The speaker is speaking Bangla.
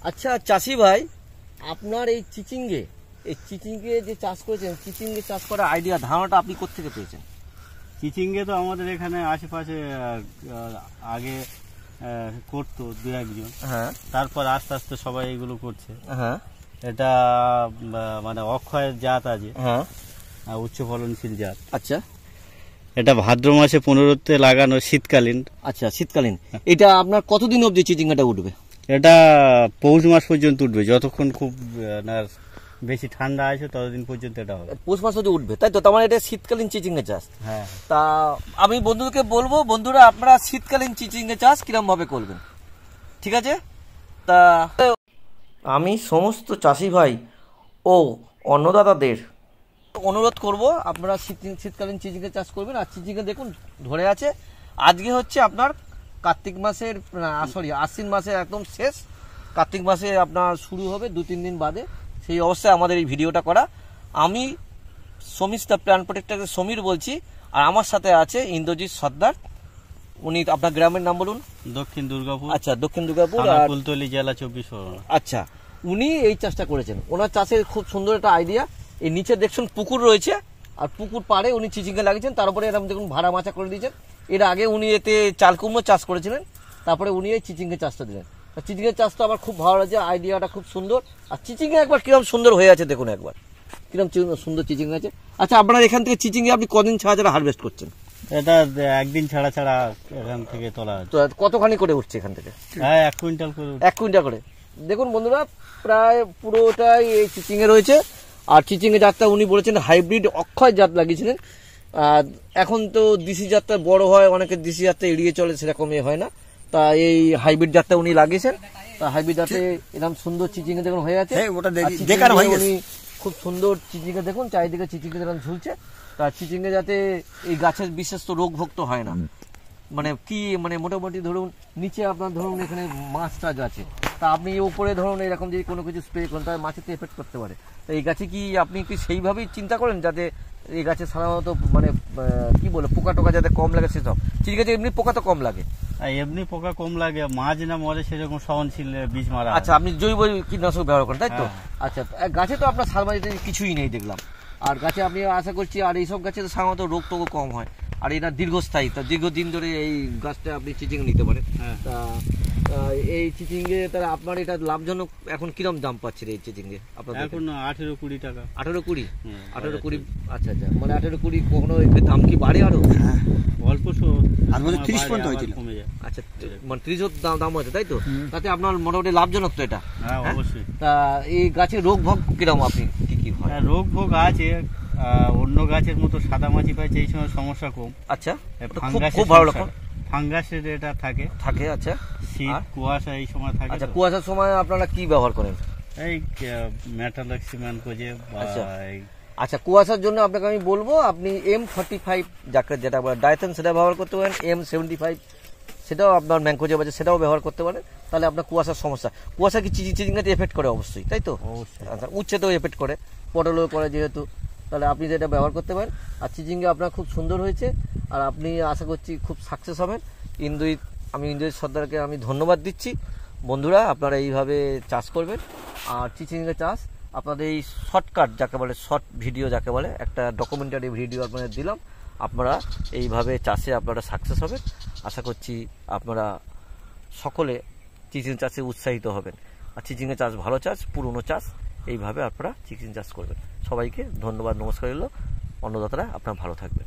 আচ্ছা চাষি ভাই, আপনার এই চিচিঙ্গে যে চাষ করেছেন, চিচিঙ্গে চাষ করার আইডিয়া, ধারণাটা আপনি কোত্থেকে পেয়েছেন? চিচিঙ্গে তো আমাদের এখানে আশেপাশে আগে করতো দু একজন, হ্যাঁ, তারপর আস্তে আস্তে সবাই এগুলো করছে। হ্যাঁ, এটা মানে অক্ষয়ের জাত আছে, হ্যাঁ, উচ্চ ফলনশীল জাত। আচ্ছা, এটা ভাদ্র মাসে 15তে লাগানো, শীতকালীন। আচ্ছা, শীতকালীন। এটা আপনার কতদিন অবধি চিচিঙ্গাটা উঠবে? এটা পৌষ মাস পর্যন্ত উঠবে, যতক্ষণ খুব বেশি ঠান্ডা আছে ততদিন পর্যন্ত এটা হবে। পৌষ মাস অবধি উঠবে, তাই তো? তার মানে এটা শীতকালীন চিচিঙ্গা চাষ। হ্যাঁ, তা আমি বন্ধুদেরকে বলবো, বন্ধুরা আপনারা শীতকালীন চিচিঙ্গা চাষ কিরম ভাবে করবেন, ঠিক আছে? তা আমি সমস্ত চাষি ভাই ও অন্নদাতাদের অনুরোধ করব, আপনারা শীতকালীন চিচিঙ্গা চাষ করবেন। আর চিচিঙ্গা দেখুন ধরে আছে। আজকে হচ্ছে আপনার কার্তিক মাসের আশ্বিন মাসের একদম শেষ, কার্তিক মাসে আপনার শুরু হবে 2-3 দিন বাদে। সেই অবস্থায় আমাদের এই ভিডিওটা করা। আমি Samir the plant protector Samir বলছি, আর আমার সাথে আছে ইন্দ্রজিৎ সর্দার। উনি, আপনার গ্রামের নাম বলুন। দক্ষিণ দুর্গাপুর। আচ্ছা, দক্ষিণ দুর্গাপুর, ফুলতলি জেলা 24 পরগনা। আচ্ছা, উনি এই চাষটা করেছেন। ওনার চাষের খুব সুন্দর একটা আইডিয়া। এই নিচে দেখছেন পুকুর রয়েছে, আর পুকুর পাড়ে উনি চিচিঙ্গা লাগিয়েছেন। তার উপরে এরকম দেখুন ভাড়া মাচা করে দিয়েছেন। এর আগে উনি এতে চাল কুমড়ো চাষ করেছিলেন, তারপরে উনি এই চিচিঙ্গা চাষটা দিলেন। চিচিঙ্গা চাষটা আমার খুব ভালো লাগছে, আইডিয়াটা খুব সুন্দর। আর চিচিঙ্গা একবার কিরকম সুন্দর হয়ে আছে দেখুন, একবার কিরকম সুন্দর চিচিঙ্গা আছে। আচ্ছা, আপনার এখান থেকে চিচিঙ্গা আপনি কদিন ছাড়া হারভেস্ট করছেন? এটা একদিন ছাড়া ছাড়া এখান থেকে তোলা হয়। তো কতখানি করে উঠছে এখান থেকে? হ্যাঁ, 1 কুইন্টাল করে। 1 কুইন্টাল করে। দেখুন বন্ধুরা, প্রায় পুরোটাই এই চিচিঙ্গা রয়েছে। আর চিচিঙ্গা জাতটা উনি বলেছেন হাইব্রিড অক্ষয় জাত লাগিয়েছিলেন। আর এখন তো দেশি জাতটা বড় হয়, অনেকে দেশি জাতটা এড়িয়ে চলে, সেরকম হয় না। তা এই হাইব্রিড জাতটা উনি লাগিয়েছেন। তা হাইব্রিড জাতে এরকম সুন্দর চিচিঙ্গা দেখুন হয়ে আছে। উনি খুব সুন্দর চিচিঙ্গা দেখুন, চারিদিকে চিচিঙ্গা যেরকম ঝুলছে। তা চিচিঙ্গা যাতে এই গাছের বিশেষ তো রোগ ভোগ তো হয় না, মানে কি, মানে মোটামুটি ধরুন নিচে আপনার ধরুন এখানে মাছ টাছ আছে, তা আপনি উপরে ধরুন এরকম যদি কোনো কিছু স্প্রে করেন তাহলে মাছের তো এফেক্ট করতে পারে। তো এই গাছে কি আপনি কি সেইভাবেই চিন্তা করেন যাতে এই গাছে সাধারণত মানে কি বলে পোকা টোকা যাতে কম লাগে সেসব? চিচিঙ্গা গাছে এমনি পোকা তো কম লাগে? এমনি পোকা কম লাগে, মাছ না মরে সেরকম সহনশীল বীজ মারা। আচ্ছা, আপনি জৈব কীটনাশক ব্যবহার করেন, তাই তো? আচ্ছা, গাছে তো আপনার সার মাঝে কিছুই নেই দেখলাম। আর গাছে আপনি আশা করছি, আর এইসব গাছে তো সাধারণত রোগ টোগ কম হয়, আর এটা দীর্ঘস্থায়ী, তা দীর্ঘদিন ধরে এই গাছটা আপনি চিচিঙ্গা নিতে পারেন। তা এই চিচিঙ্গে তাহলে আপনার এটা লাভজনক এখন কিরম দাম পাচ্ছেন এই চিচিঙ্গে? আপনার এখন 18-20 টাকা। 18-20? 18-20। আচ্ছা আচ্ছা, মানে 18-20 কখনো দাম কি বাড়ে আরো? অল্প 30 পর্যন্ত হয়েছিল। আচ্ছা, মানে 30 দাম হয়েছে, তাই তো? তাতে আপনার মোটামুটি লাভজনক তো এটা? হ্যাঁ, অবশ্যই। তা এই গাছের রোগ ভোগ কিরম, আপনি কি হয়? রোগ ভোগ আছে, অন্য গাছের মতো সাদা মাছি পাইছে এই সময় সমস্যা কম। আচ্ছা, খুব ভালো লক্ষণ। ফাঙ্গাসের এটা থাকে। আচ্ছা, শীত কুয়াশা এই সময় থাকে। আচ্ছা, কুয়াশার সময় আপনারা কি ব্যবহার করেন? এই মেটালক্সিমান কোজে। আচ্ছা, কুয়াশার জন্য আপনাকে আমি বলবো আপনি M45 যেটা বলে ডাইথেন, সেটা ব্যবহার করতে পারেন। M75 সেটাও আপনার ম্যানকোজেব আছে, সেটাও ব্যবহার করতে পারেন। তাহলে আপনার কুয়াশার সমস্যা, কুয়াশা কি চিচিঙ্গাতে এফেক্ট করে? অবশ্যই, তাই তো? আচ্ছা, উচ্ছেতেও এফেক্ট করে, পটলেও করে যেহেতু, তাহলে আপনি যেটা ব্যবহার করতে পারেন। আর চিচিঙ্গা আপনার খুব সুন্দর হয়েছে, আর আপনি আশা করছি খুব সাকসেস হবেন। আমি ইন্দ্রজিৎ সর্দারকে আমি ধন্যবাদ দিচ্ছি। বন্ধুরা, আপনারা এইভাবে চাষ করবেন। আর চিচিঙ্গা চাষ আপনাদের এই শর্টকাট যাকে বলে, শর্ট ভিডিও যাকে বলে, একটা ডকুমেন্টারি ভিডিও আপনাদের দিলাম। আপনারা এইভাবে চাষে আপনারা সাকসেস হবেন। আশা করছি আপনারা সকলে চিচিঙ্গা চাষে উৎসাহিত হবেন। আর চিচিঙ্গা চাষ ভালো চাষ, পুরনো চাষ, এইভাবে আপনারা চিচিঙ্গা চাষ করবেন। সবাইকে ধন্যবাদ, নমস্কার। এলো অন্নদাতারা, আপনারা ভালো থাকবেন।